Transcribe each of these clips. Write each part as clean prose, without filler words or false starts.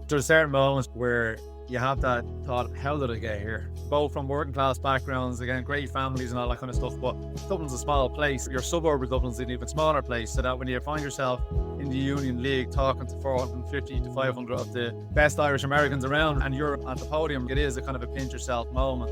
There's certain moments where you have that thought, how did I get here? Both from working class backgrounds, again, great families and all that kind of stuff, but Dublin's a small place. Your suburb of Dublin's an even smaller place, so that when you find yourself in the Union League talking to 450 to 500 of the best Irish Americans around and you're at the podium, it is a kind of a pinch yourself moment.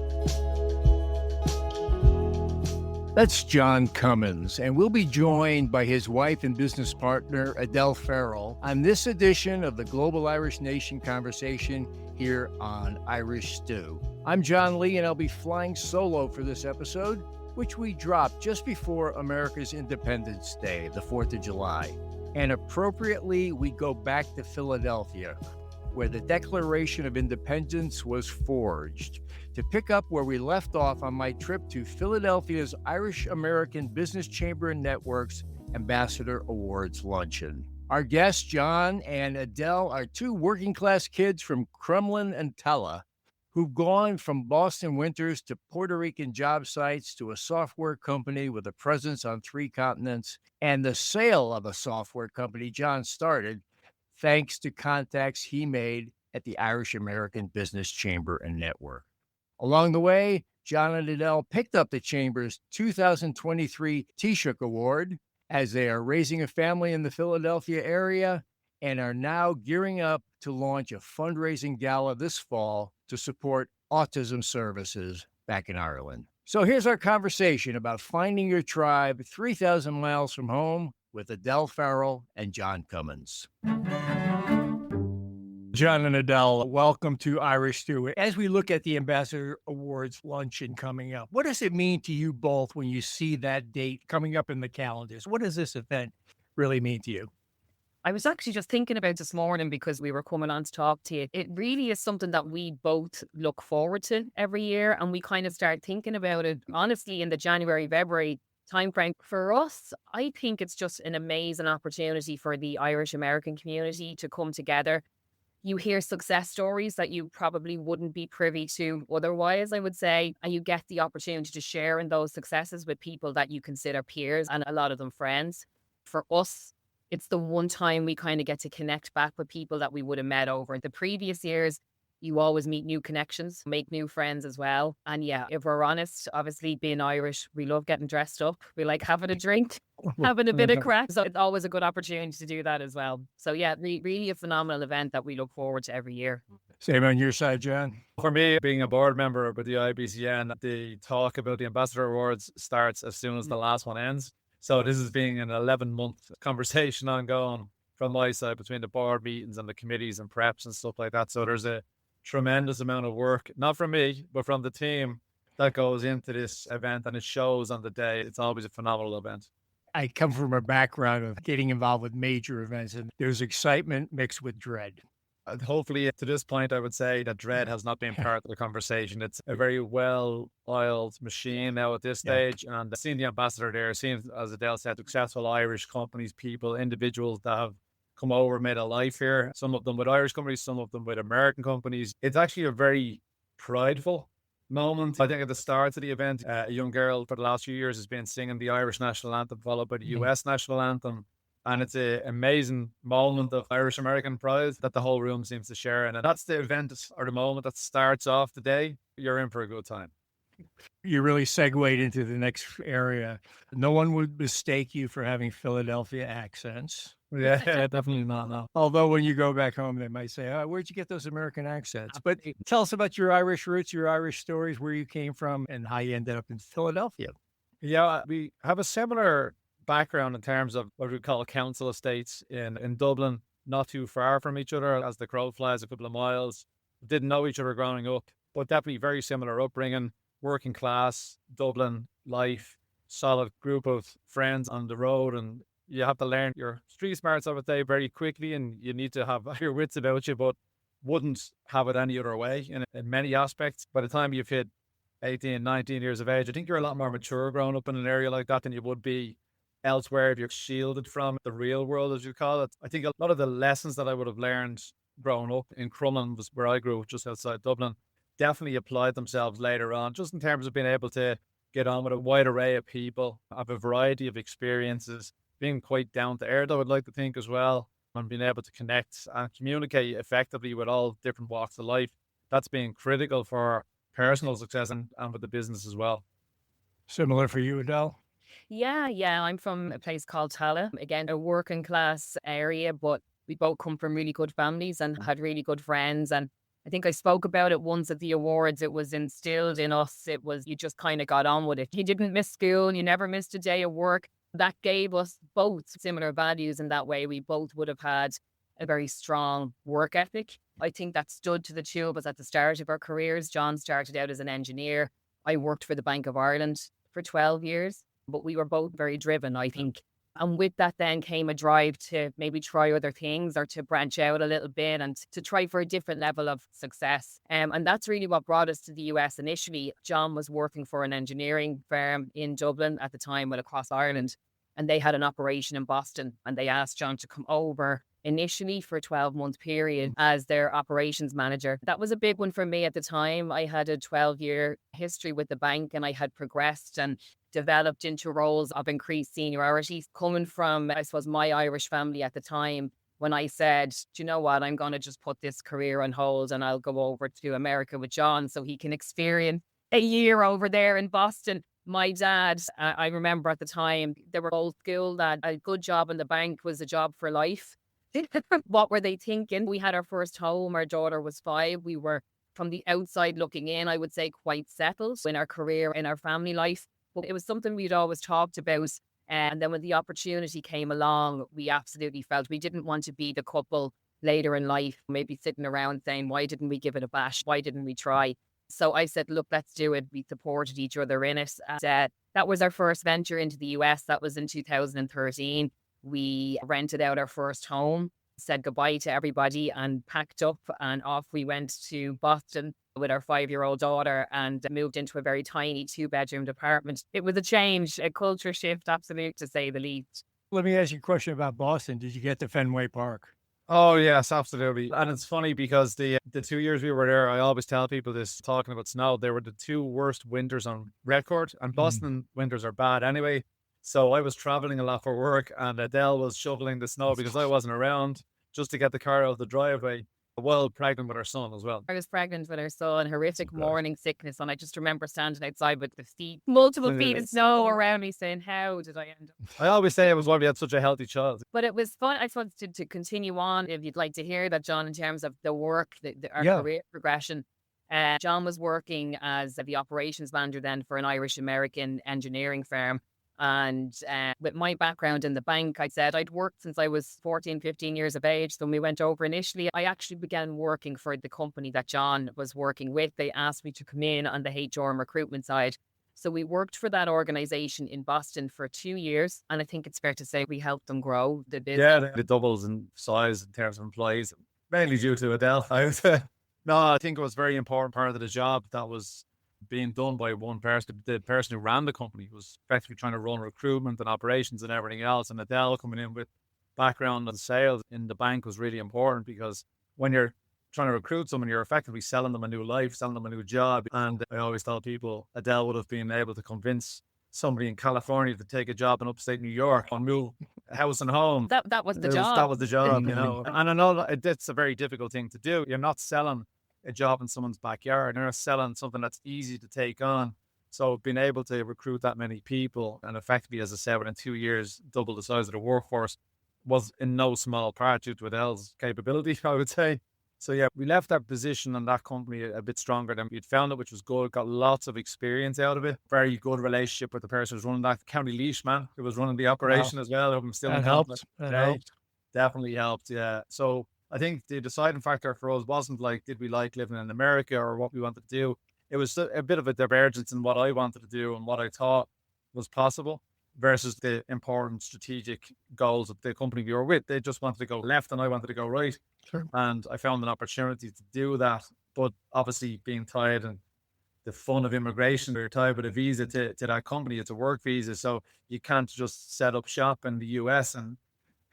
That's John Cummins, and we'll be joined by his wife and business partner, Adele Farrell, on this edition of the Global Irish Nation Conversation here on Irish Stew. I'm John Lee, and I'll be flying solo for this episode, which we dropped just before America's Independence Day, the 4th of July. And appropriately, we go back to Philadelphia, where the Declaration of Independence was forged, to pick up where we left off on my trip to Philadelphia's Irish American Business Chamber and Network's Ambassador Awards Luncheon. Our guests, John and Adele, are two working-class kids from Crumlin and Tallaght who've gone from Boston winters to Puerto Rican job sites to a software company with a presence on 3 continents, and the sale of a software company John started thanks to contacts he made at the Irish American Business Chamber and Network. Along the way, John and Adele picked up the Chamber's 2023 Taoiseach Award as they are raising a family in the Philadelphia area and are now gearing up to launch a fundraising gala this fall to support autism services back in Ireland. So here's our conversation about finding your tribe 3,000 miles from home with Adele Farrell and John Cummins. John and Adele, welcome to Irish Stew. As we look at the Ambassador Awards luncheon coming up, what does it mean to you both when you see that date coming up in the calendars? What does this event really mean to you? I was actually just thinking about this morning because we were coming on to talk to you. It really is something that we both look forward to every year, and we kind of start thinking about it, honestly, in the January, February timeframe. For us, I think it's just an amazing opportunity for the Irish American community to come together. You hear success stories that you probably wouldn't be privy to otherwise, I would say, and you get the opportunity to share in those successes with people that you consider peers and a lot of them friends. For us, it's the one time we kind of get to connect back with people that we would have met over the previous years. You always meet new connections, make new friends as well. And yeah, if we're honest, obviously being Irish, we love getting dressed up. We like having a drink, having a bit of crack. So it's always a good opportunity to do that as well. So yeah, really a phenomenal event that we look forward to every year. Same on your side, John. For me, being a board member with the IABCN, the talk about the Ambassador Awards starts as soon as the last one ends. So this is being an 11-month conversation ongoing from my side between the board meetings and the committees and preps and stuff like that. So there's a tremendous amount of work, not from me, but from the team that goes into this event, and it shows on the day. It's always a phenomenal event. I come from a background of getting involved with major events, and there's excitement mixed with dread. Hopefully, to this point, I would say that dread has not been part of the conversation. It's a very well-oiled machine now at this stage, and seeing the ambassador there, seeing, as Adele said, successful Irish companies, people, individuals that have come over, made a life here, some of them with Irish companies, some of them with American companies. It's actually a very prideful moment. I think at the start of the event, a young girl for the last few years has been singing the Irish national anthem, followed by the US national anthem. And it's an amazing moment of Irish American pride that the whole room seems to share. And that's the event or the moment that starts off the day. You're in for a good time. You really segued into the next area. No one would mistake you for having Philadelphia accents. Yeah, definitely not. No. Although when you go back home, they might say, oh, where'd you get those American accents? But tell us about your Irish roots, your Irish stories, where you came from and how you ended up in Philadelphia. Yeah, we have a similar background in terms of what we call council estates in Dublin, not too far from each other as the crow flies, a couple of miles. Didn't know each other growing up, but definitely very similar upbringing, working class, Dublin life, solid group of friends on the road, and you have to learn your street smarts, I would say, very quickly, and you need to have your wits about you, but wouldn't have it any other way in many aspects. By the time you've hit 18, 19 years of age, I think you're a lot more mature growing up in an area like that than you would be elsewhere if you're shielded from the real world, as you call it. I think a lot of the lessons that I would have learned growing up in Crumlin, was where I grew, just outside Dublin, definitely applied themselves later on, just in terms of being able to get on with a wide array of people, have a variety of experiences, being quite down to earth, I would like to think as well. and being able to connect and communicate effectively with all different walks of life. That's been critical for personal success and with the business as well. Similar for you, Adele? Yeah. I'm from a place called Tallaght. Again, a working class area, but we both come from really good families and had really good friends. And I think I spoke about it once at the awards. It was instilled in us. It was, you just kind of got on with it. You didn't miss school. You never missed a day of work. That gave us both similar values in that way. We both would have had a very strong work ethic. I think that stood to the two of us at the start of our careers. John started out as an engineer. I worked for the Bank of Ireland for 12 years, but we were both very driven, I think. And with that then came a drive to maybe try other things or to branch out a little bit and to try for a different level of success. And that's really what brought us to the US initially. John was working for an engineering firm in Dublin at the time, but across Ireland. And they had an operation in Boston, and they asked John to come over initially for a 12-month period as their operations manager. That was a big one for me at the time. I had a 12-year history with the bank, and I had progressed and developed into roles of increased seniority, coming from, I suppose, my Irish family at the time. When I said, do you know what, I'm going to just put this career on hold and I'll go over to America with John so he can experience a year over there in Boston. My dad, I remember at the time, they were old school that a good job in the bank was a job for life. What were they thinking? We had our first home. Our daughter was 5. We were, from the outside looking in, I would say, quite settled in our career, in our family life. But it was something we'd always talked about. And then when the opportunity came along, we absolutely felt we didn't want to be the couple later in life, maybe sitting around saying, why didn't we give it a bash? Why didn't we try? So I said, look, let's do it. We supported each other in it. And that was our first venture into the US. That was in 2013. We rented out our first home, said goodbye to everybody and packed up, and off we went to Boston with our 5-year-old daughter and moved into a very tiny 2-bedroom apartment. It was a change, a culture shift, absolute, to say the least. Let me ask you a question about Boston. Did you get to Fenway Park? Oh, yes, absolutely. And it's funny because the 2 years we were there, I always tell people this, talking about snow, they were the 2 worst winters on record. And Boston winters are bad anyway. So I was traveling a lot for work, and Adele was shoveling the snow because I wasn't around, just to get the car out of the driveway, while pregnant with our son as well. I was pregnant with our son, horrific morning sickness. And I just remember standing outside with the multiple feet of snow around me saying, how did I end up? I always say it was why we had such a healthy child. But it was fun, I suppose, to continue on. If you'd like to hear that, John, in terms of the work, our career progression. John was working as the operations manager then for an Irish-American engineering firm. And with my background in the bank, I said I'd worked since I was 14, 15 years of age. So when we went over initially, I actually began working for the company that John was working with. They asked me to come in on the HR and recruitment side. So we worked for that organization in Boston for 2 years. And I think it's fair to say we helped them grow the business. Yeah, the doubles in size in terms of employees, mainly due to Adele. No, I think it was a very important part of the job that was being done by one person. The person who ran the company was effectively trying to run recruitment and operations and everything else. And Adele coming in with background in sales in the bank was really important, because when you're trying to recruit someone, you're effectively selling them a new life, selling them a new job. And I always tell people Adele would have been able to convince somebody in California to take a job in upstate New York and move house and home. That was the job. That was the job, you know. And I know it's a very difficult thing to do. You're not selling a job in someone's backyard. You're not selling something that's easy to take on. So being able to recruit that many people and effectively, as I said, within 2 years, double the size of the workforce was in no small part due to Adele's capability, I would say. So yeah, we left that position and that company a bit stronger than we'd found it, which was good. Got lots of experience out of it. Very good relationship with the person who was running that, County Leash man, who was running the operation as well. I'm still in contact. That helped. Definitely helped, yeah. So I think the deciding factor for us wasn't like, did we like living in America or what we wanted to do? It was a bit of a divergence in what I wanted to do and what I thought was possible versus the important strategic goals of the company we were with. They just wanted to go left and I wanted to go right. Sure. And I found an opportunity to do that. But obviously being tied and the fun of immigration, you're tied with a visa to that company. It's a work visa. So you can't just set up shop in the US and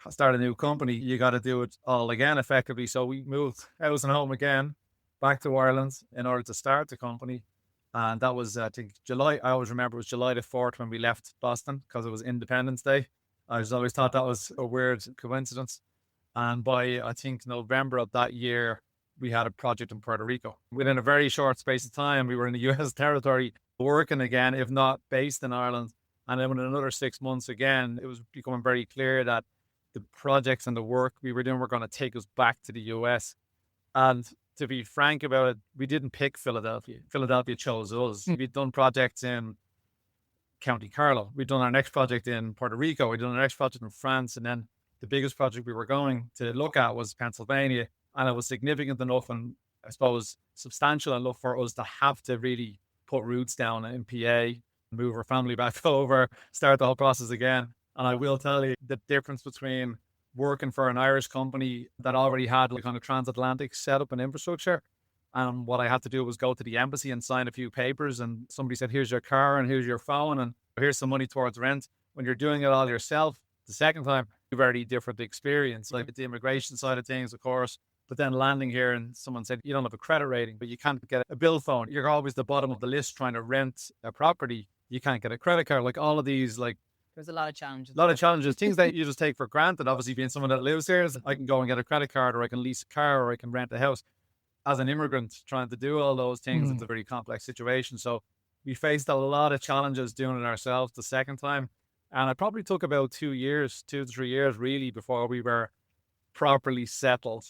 start a new company. You got to do it all again effectively. So we moved house and home again back to Ireland in order to start the company. And that was, I think, July. I always remember it was July the 4th when we left Boston because it was Independence Day. I just always thought that was a weird coincidence. And by, I think, November of that year, we had a project in Puerto Rico. Within a very short space of time, we were in the US territory working again, if not based in Ireland. And then within another 6 months again, it was becoming very clear that the projects and the work we were doing were going to take us back to the US. And to be frank about it, we didn't pick Philadelphia. Philadelphia chose us. We'd done projects in County Carlow. We'd done our next project in Puerto Rico. We'd done our next project in France. And then the biggest project we were going to look at was Pennsylvania. And it was significant enough and I suppose substantial enough for us to have to really put roots down in PA, move our family back over, start the whole process again. And I will tell you the difference between working for an Irish company that already had like kind of transatlantic setup and infrastructure. And what I had to do was go to the embassy and sign a few papers. And somebody said, here's your car and here's your phone and here's some money towards rent. When you're doing it all yourself, the second time, a very different experience. Like the immigration side of things, of course. But then landing here and someone said, you don't have a credit rating, but you can't get a bill phone. You're always the bottom of the list trying to rent a property. You can't get a credit card. Like all of these, like There's a lot of challenges. things that you just take for granted. Obviously, being someone that lives here, I can go and get a credit card or I can lease a car or I can rent a house. As an immigrant trying to do all those things, it's a very complex situation. So we faced a lot of challenges doing it ourselves the second time. And it probably took about 2 years, 2 to 3 years really before we were properly settled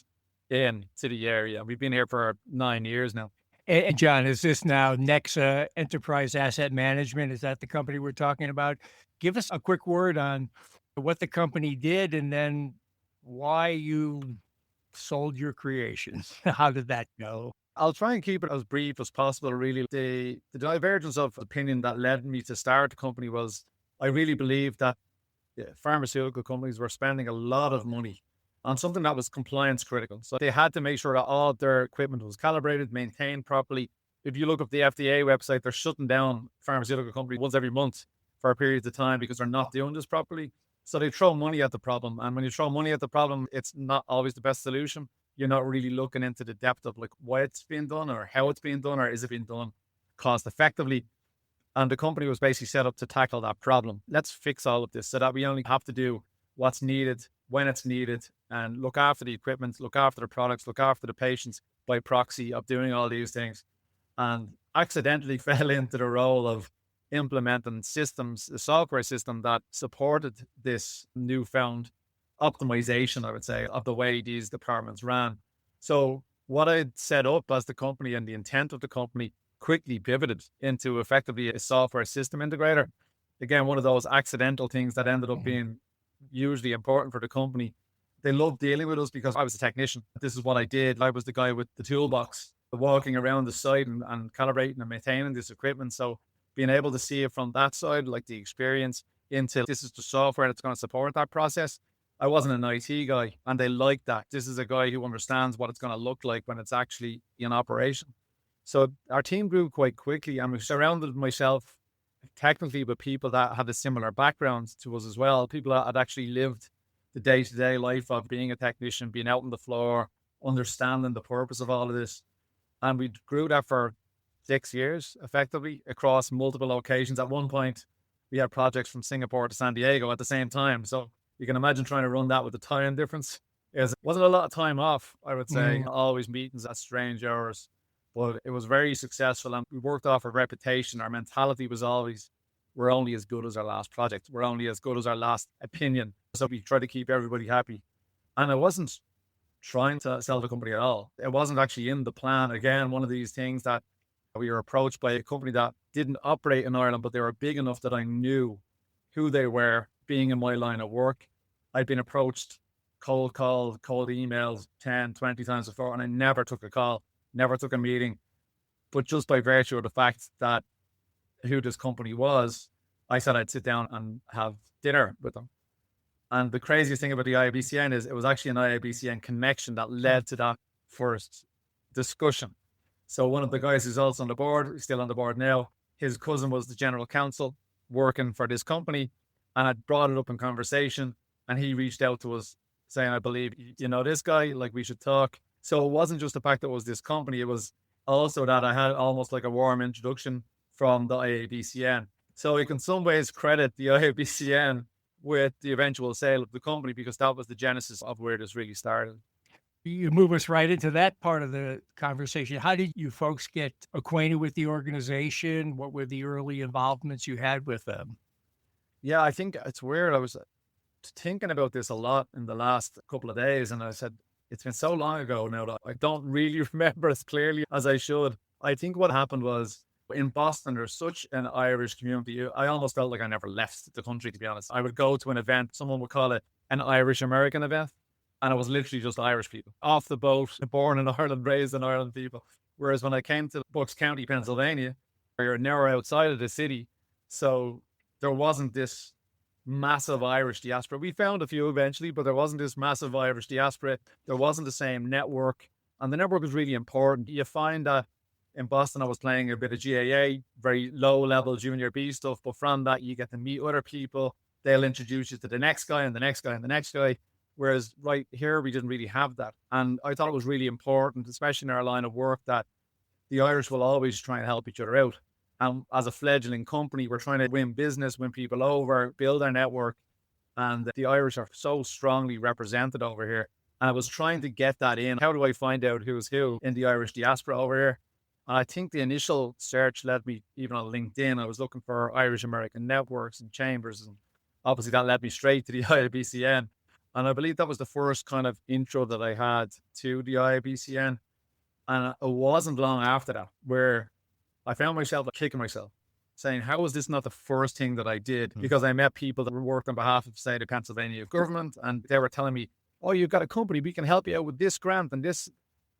in to the area. We've been here for 9 years now. And John, is this now NEXA Enterprise Asset Management? Is that the company we're talking about? Give us a quick word on what the company did and then why you sold your creations. How did that go? I'll try and keep it as brief as possible, really. The divergence of opinion that led me to start the company was I really believed that pharmaceutical companies were spending a lot of money on something that was compliance critical. So they had to make sure that all of their equipment was calibrated, maintained properly. If you look up the FDA website, they're shutting down pharmaceutical companies once every month for a period of time because they're not doing this properly. So they throw money at the problem. And when you throw money at the problem, it's not always the best solution. You're not really looking into the depth of like why it's being done or how it's being done or is it being done cost effectively. And the company was basically set up to tackle that problem. Let's fix all of this so that we only have to do what's needed when it's needed and look after the equipment, look after the products, look after the patients by proxy of doing all these things. And accidentally fell into the role of implementing systems, a software system that supported this newfound optimization, I would say, of the way these departments ran. So what I'd set up as the company and the intent of the company quickly pivoted into effectively a software system integrator. Again, one of those accidental things that ended up being hugely important for the company. They loved dealing with us because I was a technician. This is what I did. I was the guy with the toolbox, walking around the site and calibrating and maintaining this equipment. So being able to see it from that side, like the experience into this is the software that's going to support that process. I wasn't an IT guy and they liked that. This is a guy who understands what it's going to look like when it's actually in operation. So our team grew quite quickly and we surrounded myself technically with people that had a similar background to us as well. People that had actually lived the day-to-day life of being a technician, being out on the floor, understanding the purpose of all of this. And we grew that for 6 years, effectively, across multiple locations. At one point, we had projects from Singapore to San Diego at the same time. So you can imagine trying to run that with the time difference. It wasn't a lot of time off, I would say. Always meetings at strange hours. But it was very successful and we worked off a reputation. Our mentality was always, we're only as good as our last project. We're only as good as our last opinion. So we try to keep everybody happy. And I wasn't trying to sell the company at all. It wasn't actually in the plan. Again, one of these things that we were approached by a company that didn't operate in Ireland, but they were big enough that I knew who they were being in my line of work. I'd been approached, cold calls, cold emails 10, 20 times before, and I never took a call. Never took a meeting, but just by virtue of the fact that who this company was, I said I'd sit down and have dinner with them. And the craziest thing about the IABCN is it was actually an IABCN connection that led to that first discussion. So one of the guys who's also on the board, who's still on the board now, his cousin was the general counsel working for this company and I brought it up in conversation and he reached out to us saying, I believe, you know, this guy, like we should talk. So it wasn't just the fact that it was this company, it was also that I had almost like a warm introduction from the IABCN. So we can in some ways credit the IABCN with the eventual sale of the company, because that was the genesis of where this really started. You move us right into that part of the conversation. How did you folks get acquainted with the organization? What were the early involvements you had with them? Yeah, I think it's weird. I was thinking about this a lot in the last couple of days, and I said, it's been so long ago now that I don't really remember as clearly as I should. I think what happened was, in Boston, there's such an Irish community. I almost felt like I never left the country, to be honest. I would go to an event, someone would call it an Irish American event, and it was literally just Irish people off the boat, born in Ireland, raised in Ireland people. Whereas when I came to Bucks County, Pennsylvania, you're near outside of the city, so there wasn't this massive Irish diaspora. We found a few eventually, but there wasn't this massive Irish diaspora. There wasn't the same network, and the network was really important. You find that in Boston, I was playing a bit of GAA, very low level junior B stuff, but from that, you get to meet other people. They'll introduce you to the next guy and the next guy and the next guy. Whereas right here, we didn't really have that. And I thought it was really important, especially in our line of work, that the Irish will always try and help each other out. And as a fledgling company, we're trying to win business, win people over, build our network. And the Irish are so strongly represented over here. And I was trying to get that in. How do I find out who's who in the Irish diaspora over here? And I think the initial search led me, even on LinkedIn, I was looking for Irish American networks and chambers. And obviously that led me straight to the IABCN. And I believe that was the first kind of intro that I had to the IABCN. And it wasn't long after that where I found myself kicking myself, saying, how was this not the first thing that I did? Because I met people that worked on behalf of, say, the Pennsylvania government, and they were telling me, oh, you've got a company, we can help you out with this grant and this.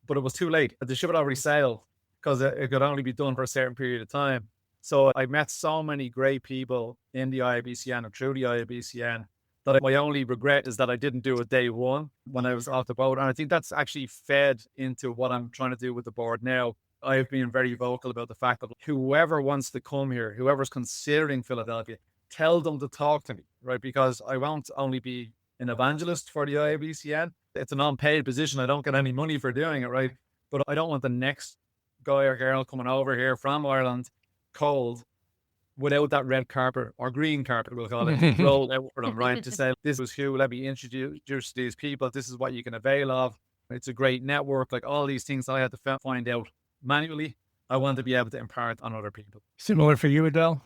But it was too late. The ship had already sailed, because it could only be done for a certain period of time. So I met so many great people in the IABCN and through the IABCN that my only regret is that I didn't do it day one when I was off the boat. And I think that's actually fed into what I'm trying to do with the board now. I've been very vocal about the fact that whoever wants to come here, whoever's considering Philadelphia, tell them to talk to me, right? Because I won't only be an evangelist for the IABCN. It's an unpaid position. I don't get any money for doing it, right? But I don't want the next guy or girl coming over here from Ireland cold without that red carpet or green carpet, we'll call it, rolled out for them, right? To say, this was who, let me introduce these people. This is what you can avail of. It's a great network. Like all these things I had to find out manually, I want to be able to impart on other people. Similar for you, Adele?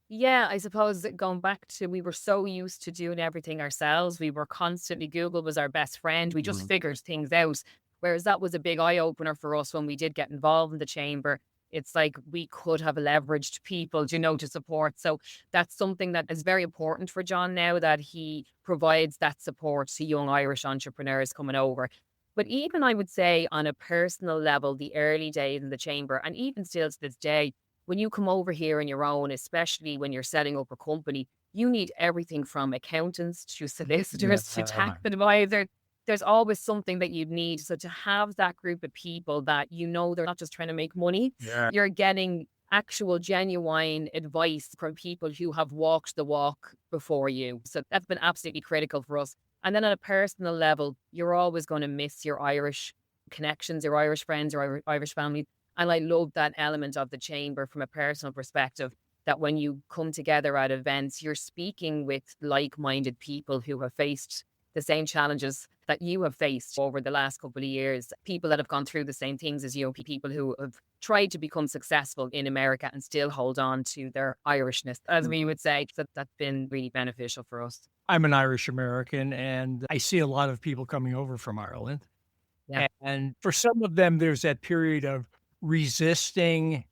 Yeah, I suppose going back to, we were so used to doing everything ourselves. We were constantly, Google was our best friend. We just figured things out. Whereas that was a big eye opener for us when we did get involved in the chamber. It's like we could have leveraged people, to support. So that's something that is very important for John now, that he provides that support to young Irish entrepreneurs coming over. But even I would say on a personal level, the early days in the chamber, and even still to this day, when you come over here on your own, especially when you're setting up a company, you need everything from accountants to solicitors to tax advisors. There's always something that you'd need. So to have that group of people that they're not just trying to make money, you're getting actual genuine advice from people who have walked the walk before you. So that's been absolutely critical for us. And then on a personal level, you're always going to miss your Irish connections, your Irish friends, your Irish family. And I love that element of the chamber from a personal perspective, that when you come together at events, you're speaking with like-minded people who have faced the same challenges that you have faced over the last couple of years, people that have gone through the same things as you, people who have tried to become successful in America and still hold on to their Irishness, as we would say. So that's been really beneficial for us. I'm an Irish American, and I see a lot of people coming over from Ireland. Yeah. And for some of them, there's that period of resisting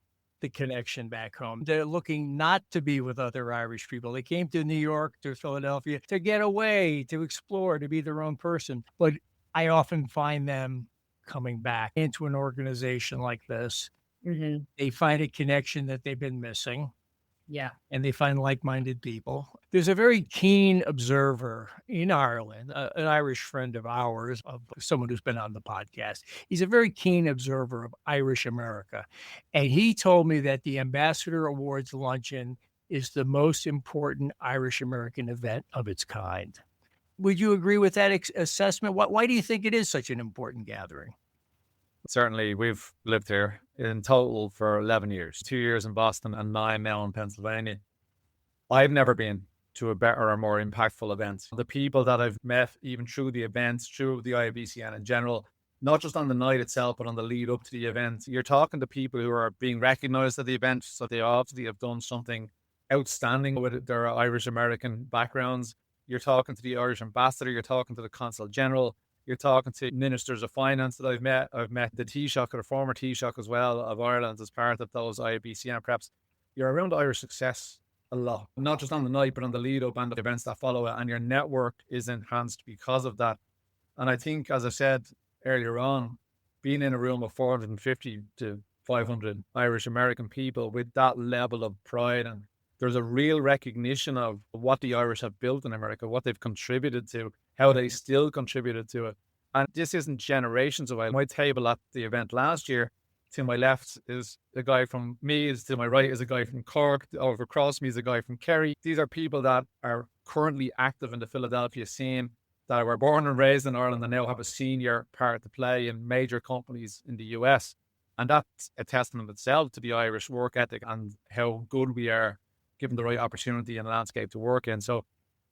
the connection back home. They're looking not to be with other Irish people. They came to New York, to Philadelphia, to get away, to explore, to be their own person. But I often find them coming back into an organization like this. Mm-hmm. They find a connection that they've been missing. Yeah. And they find like-minded people. There's a very keen observer in Ireland, an Irish friend of ours, of someone who's been on the podcast. He's a very keen observer of Irish America. And he told me that the Ambassador Awards Luncheon is the most important Irish American event of its kind. Would you agree with that assessment? Why do you think it is such an important gathering? Certainly, we've lived here in total for 11 years, 2 years in Boston and 9 now in Pennsylvania. I've never been to a better or more impactful event. The people that I've met, even through the events, through the IABCN in general, not just on the night itself, but on the lead up to the event, you're talking to people who are being recognized at the event. So they obviously have done something outstanding with their Irish American backgrounds. You're talking to the Irish ambassador, you're talking to the consul general, you're talking to ministers of finance that I've met. I've met the Taoiseach, or the former Taoiseach as well, of Ireland as part of those IABCN preps. You're around Irish success a lot, not just on the night, but on the lead up and the events that follow it. And your network is enhanced because of that. And I think, as I said earlier on, being in a room of 450 to 500 Irish American people with that level of pride, and there's a real recognition of what the Irish have built in America, what they've contributed to, how they still contributed to it. And this isn't generations away. My table at the event last year, to my left is a guy from me, to my right is a guy from Cork, over across me is a guy from Kerry. These are people that are currently active in the Philadelphia scene, that were born and raised in Ireland and now have a senior part to play in major companies in the US. And that's a testament itself to the Irish work ethic and how good we are given the right opportunity and landscape to work in. So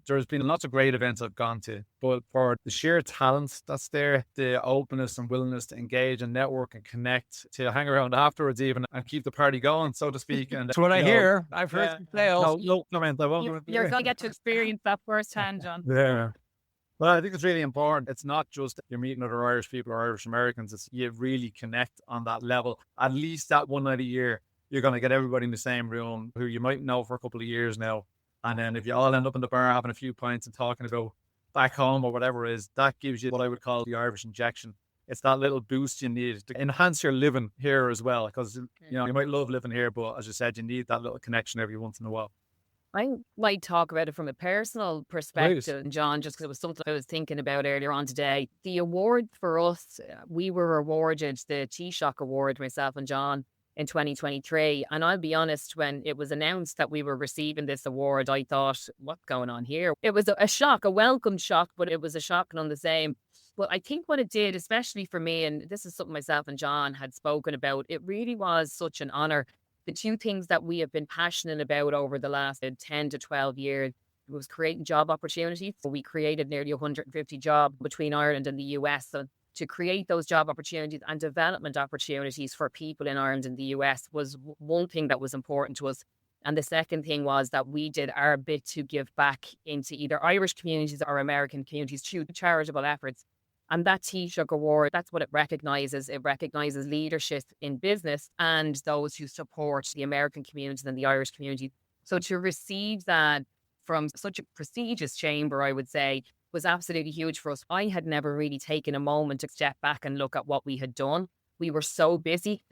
there's been lots of great events I've gone to, but for the sheer talent that's there, the openness and willingness to engage and network and connect, to hang around afterwards even and keep the party going, so to speak. And That's what I hear. I've heard some tales. No comment. I won't. You're going to get to experience that firsthand, John. Yeah. Well, I think it's really important. It's not just you're meeting other Irish people or Irish Americans. It's you really connect on that level. At least that one night a year, you're going to get everybody in the same room who you might know for a couple of years now. And then if you all end up in the bar having a few pints and talking about back home or whatever it is, that gives you what I would call the Irish injection. It's that little boost you need to enhance your living here as well. Because, you know, you might love living here, but as you said, you need that little connection every once in a while. I might talk about it from a personal perspective, John, just because it was something I was thinking about earlier on today. The award for us, we were awarded the Taoiseach Award, myself and John, in 2023. And I'll be honest, when it was announced that we were receiving this award, I thought, what's going on here? It was a shock, a welcome shock, but it was a shock none the same. But I think what it did, especially for me, and this is something myself and John had spoken about, it really was such an honour. The two things that we have been passionate about over the last 10 to 12 years was creating job opportunities. So we created nearly 150 jobs between Ireland and the US. So to create those job opportunities and development opportunities for people in Ireland and the US was one thing that was important to us. And the second thing was that we did our bit to give back into either Irish communities or American communities through charitable efforts. And that Taoiseach Award, that's what it recognises. It recognises leadership in business and those who support the American communities and the Irish community. So to receive that from such a prestigious chamber, I would say, was absolutely huge for us. I had never really taken a moment to step back and look at what we had done. We were so busy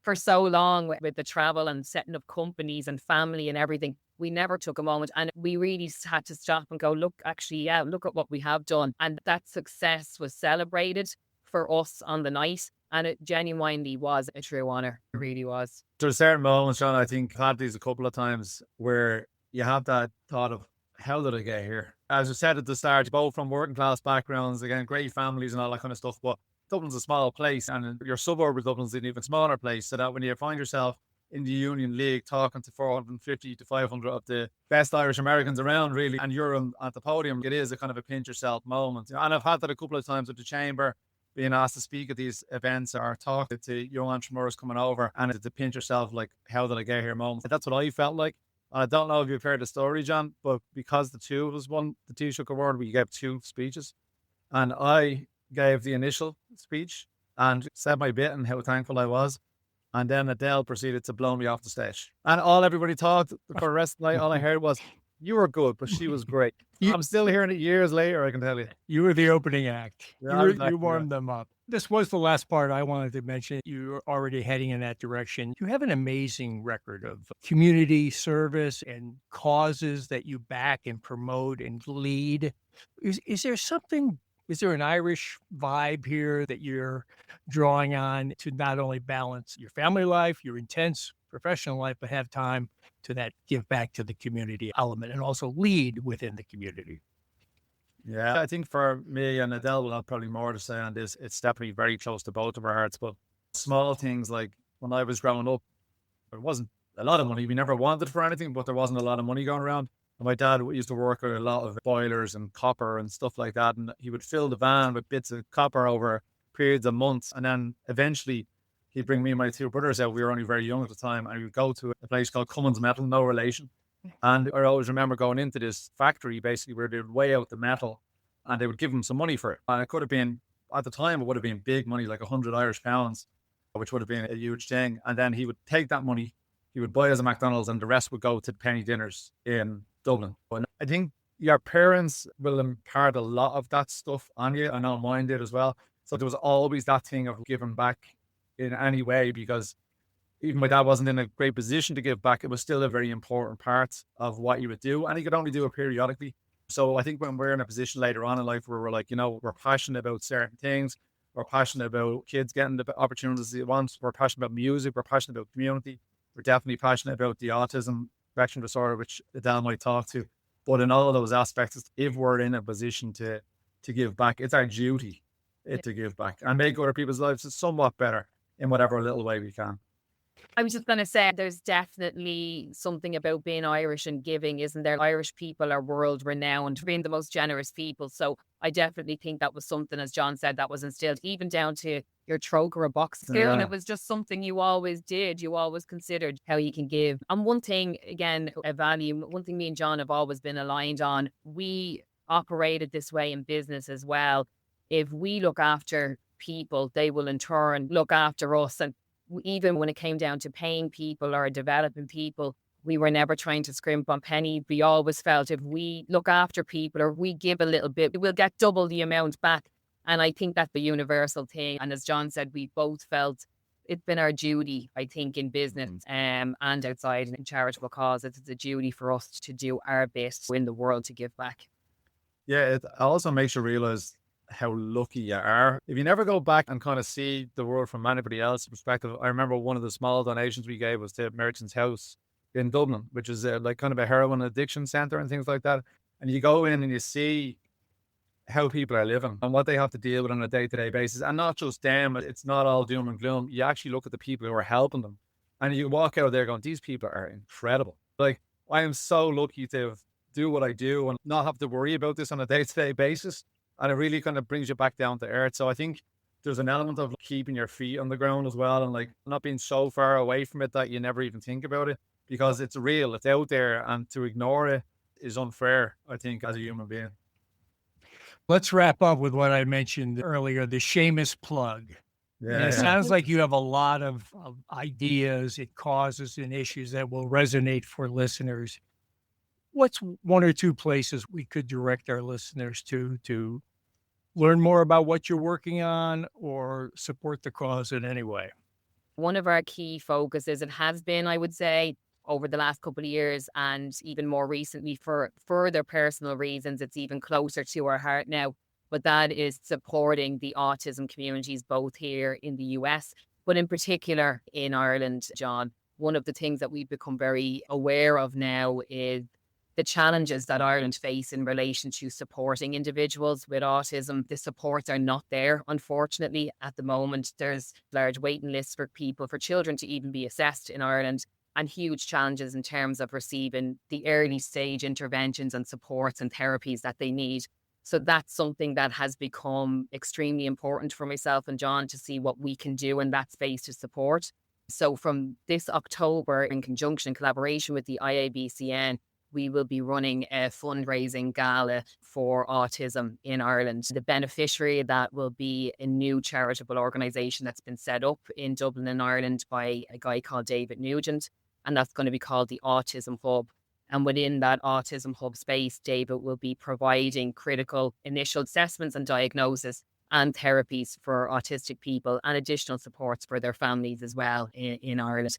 for so long with the travel and setting up companies and family and everything. We never took a moment, and we really had to stop and go, look, actually, yeah, look at what we have done. And that success was celebrated for us on the night, and it genuinely was a true honour. It really was. There's certain moments, John, I think I've had these a couple of times where you have that thought of, how did I get here? As I said at the start, both from working class backgrounds, again, great families and all that kind of stuff, but Dublin's a small place, and your suburb of Dublin's an even smaller place, so that when you find yourself in the Union League talking to 450 to 500 of the best Irish Americans around, really, and you're at the podium, it is a kind of a pinch yourself moment. And I've had that a couple of times at the chamber, being asked to speak at these events or talk to young entrepreneurs coming over, and it's a pinch yourself, like, how did I get here moment. That's what I felt like. And I don't know if you've heard the story, John, but because the two of us won the Taoiseach Award, we gave 2 speeches. And I gave the initial speech and said my bit and how thankful I was. And then Adele proceeded to blow me off the stage. And all everybody talked for the rest of the night, all I heard was, you were good, but she was great. I'm still hearing it years later, I can tell you. You were the opening act. Yeah, You warmed them up. This was the last part I wanted to mention. You're already heading in that direction. You have an amazing record of community service and causes that you back and promote and lead. Is there something, is there an Irish vibe here that you're drawing on to not only balance your family life, your intense professional life, but have time to that give back to the community element and also lead within the community? Yeah, I think for me and Adele will have probably more to say on this. It's definitely very close to both of our hearts, but small things like when I was growing up, there wasn't a lot of money. We never wanted for anything, but there wasn't a lot of money going around. And my dad used to work with a lot of boilers and copper and stuff like that. And he would fill the van with bits of copper over periods of months. And then eventually he'd bring me and my two brothers out. We were only very young at the time. And we would go to a place called Cummins Metal, no relation. And I always remember going into this factory, basically, where they would weigh out the metal and they would give him some money for it. And it could have been, at the time, it would have been big money, like 100 Irish pounds, which would have been a huge thing. And then he would take that money, he would buy us a McDonald's, and the rest would go to penny dinners in Dublin. And I think your parents will impart a lot of that stuff on you. I know mine did as well. So there was always that thing of giving back in any way, because even my dad wasn't in a great position to give back. It was still a very important part of what you would do. And he could only do it periodically. So I think when we're in a position later on in life where we're like, you know, we're passionate about certain things, we're passionate about kids getting the opportunities they want, we're passionate about music, we're passionate about community, we're definitely passionate about the autism spectrum disorder, which Adele might talk to. But in all of those aspects, if we're in a position to give back, it's our duty to give back and make other people's lives somewhat better in whatever little way we can. I was just going to say, there's definitely something about being Irish and giving, isn't there? Irish people are world renowned for being the most generous people. So I definitely think that was something, as John said, that was instilled even down to your troke or a box skill. Yeah. And it was just something you always did. You always considered how you can give. And one thing, again, a value, one thing me and John have always been aligned on, we operated this way in business as well. If we look after people, they will in turn look after us. And even when it came down to paying people or developing people, we were never trying to scrimp on pennies. We always felt if we look after people or we give a little bit, we'll get double the amount back. And I think that's the universal thing. And as John said, we both felt it's been our duty, I think, in business and outside in charitable causes. It's a duty for us to do our best in the world to give back. Yeah, it also makes you realize how lucky you are. If you never go back and kind of see the world from anybody else's perspective, I remember one of the small donations we gave was to Merchant's House in Dublin, which is like kind of a heroin addiction centre and things like that. And you go in and you see how people are living and what they have to deal with on a day-to-day basis. And not just them, it's not all doom and gloom. You actually look at the people who are helping them and you walk out of there going, these people are incredible. Like, I am so lucky to do what I do and not have to worry about this on a day-to-day basis. And it really kind of brings you back down to earth. So I think there's an element of keeping your feet on the ground as well, and like not being so far away from it that you never even think about it, because it's real, it's out there, and to ignore it is unfair, I think, as a human being. Let's wrap up with what I mentioned earlier, the Seamus plug. And it sounds like you have a lot of ideas, causes and issues that will resonate for listeners. What's one or two places we could direct our listeners to learn more about what you're working on or support the cause in any way? One of our key focuses, it has been, I would say, over the last couple of years and even more recently for further personal reasons, it's even closer to our heart now. But that is supporting the autism communities, both here in the US, but in particular in Ireland, John. One of the things that we've become very aware of now is the challenges that Ireland face in relation to supporting individuals with autism. The supports are not there, unfortunately, at the moment. There's large waiting lists for children to even be assessed in Ireland, and huge challenges in terms of receiving the early stage interventions and supports and therapies that they need. So that's something that has become extremely important for myself and John to see what we can do in that space to support. So from this October, in conjunction, collaboration with the IABCN, we will be running a fundraising gala for autism in Ireland. The beneficiary of that will be a new charitable organisation that's been set up in Dublin in Ireland by a guy called David Nugent, and that's going to be called the Autism Hub. And within that Autism Hub space, David will be providing critical initial assessments and diagnosis and therapies for autistic people and additional supports for their families as well in Ireland.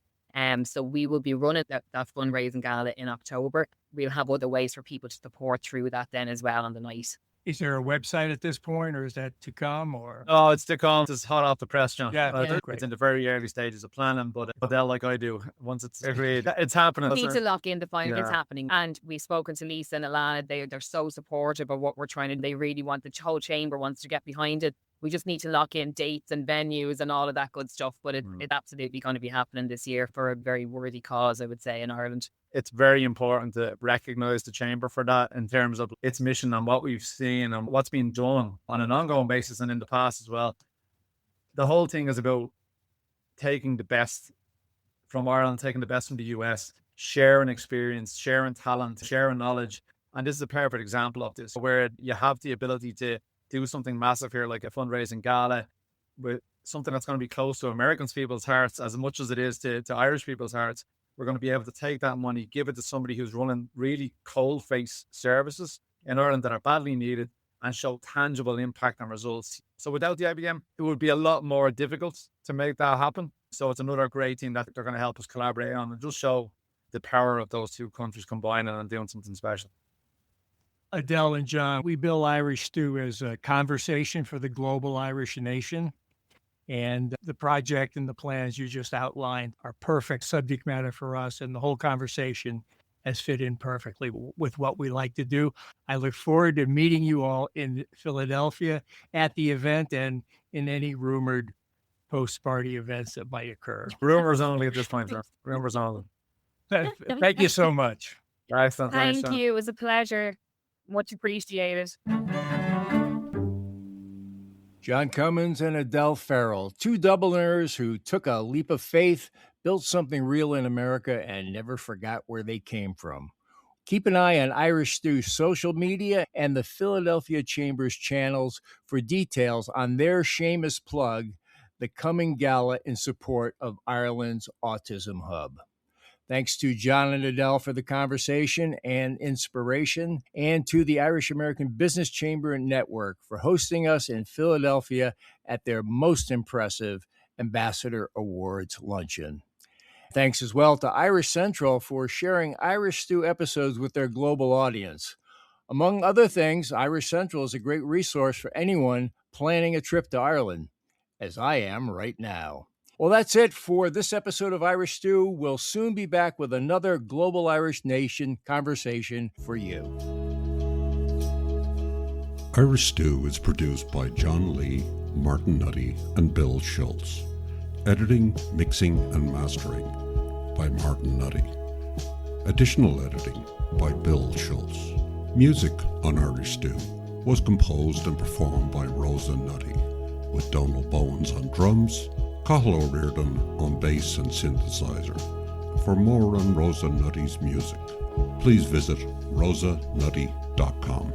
So we will be running that fundraising gala in October. We'll have other ways for people to support through that then as well on the night. Is there a website at this point, or is that to come? Or Oh, it's to come. It's hot off the press, John. Yeah. It's in the very early stages of planning, but Adele, like I do, once it's agreed, it's happening. We need to lock in the final. Yeah. It's happening. And we've spoken to Lisa and Alana. They're so supportive of what we're trying to do. They really want, the whole chamber wants to get behind it. We just need to lock in dates and venues and all of that good stuff. But it's absolutely going to be happening this year for a very worthy cause, I would say, in Ireland. It's very important to recognise the Chamber for that in terms of its mission and what we've seen and what's been done on an ongoing basis and in the past as well. The whole thing is about taking the best from Ireland, taking the best from the US, sharing experience, sharing talent, sharing knowledge. And this is a perfect example of this, where you have the ability to do something massive here, like a fundraising gala, with something that's going to be close to American people's hearts as much as it is to Irish people's hearts. We're going to be able to take that money, give it to somebody who's running really cold-face services in Ireland that are badly needed, and show tangible impact and results. So without the IBM, it would be a lot more difficult to make that happen. So it's another great thing that they're going to help us collaborate on and just show the power of those two countries combining and doing something special. Adele and John, we bill Irish Stew as a conversation for the global Irish nation. And the project and the plans you just outlined are perfect subject matter for us. And the whole conversation has fit in perfectly with what we like to do. I look forward to meeting you all in Philadelphia at the event and in any rumored post-party events that might occur. Rumors only at this point, sir. Rumors only. Thank you so much. Excellent. Thank you. It was a pleasure. Much appreciated. John Cummins and Adele Farrell, two Dubliners who took a leap of faith, built something real in America, and never forgot where they came from. Keep an eye on Irish Stew's social media and the Philadelphia Chamber's channels for details on their shameless plug, the coming gala in support of Ireland's Autism Hub. Thanks to John and Adele for the conversation and inspiration, and to the Irish American Business Chamber and Network for hosting us in Philadelphia at their most impressive Ambassador Awards luncheon. Thanks as well to Irish Central for sharing Irish Stew episodes with their global audience. Among other things, Irish Central is a great resource for anyone planning a trip to Ireland, as I am right now. Well, that's it for this episode of Irish Stew. We'll soon be back with another Global Irish Nation conversation for you. Irish Stew is produced by John Lee, Martin Nutty, and Bill Schultz. Editing, mixing, and mastering by Martin Nutty. Additional editing by Bill Schultz. Music on Irish Stew was composed and performed by Rosa Nutty, with Donald Bowens on drums, Cathal O'Riordan on bass and synthesizer. For more on Rosa Nutty's music, please visit rosanutty.com.